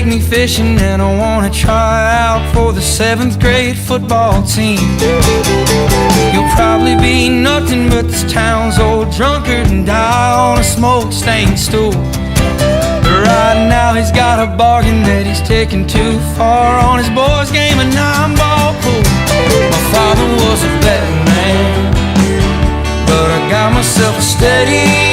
me fishing and I wanna try out for the 7th grade football team. You'll probably be nothing but this town's old drunkard and die on a smoke-stained stool. But right now he's got a bargain that he's taken too far on his boys' game of 9-ball pool. My father was a betting man, but I got myself a steady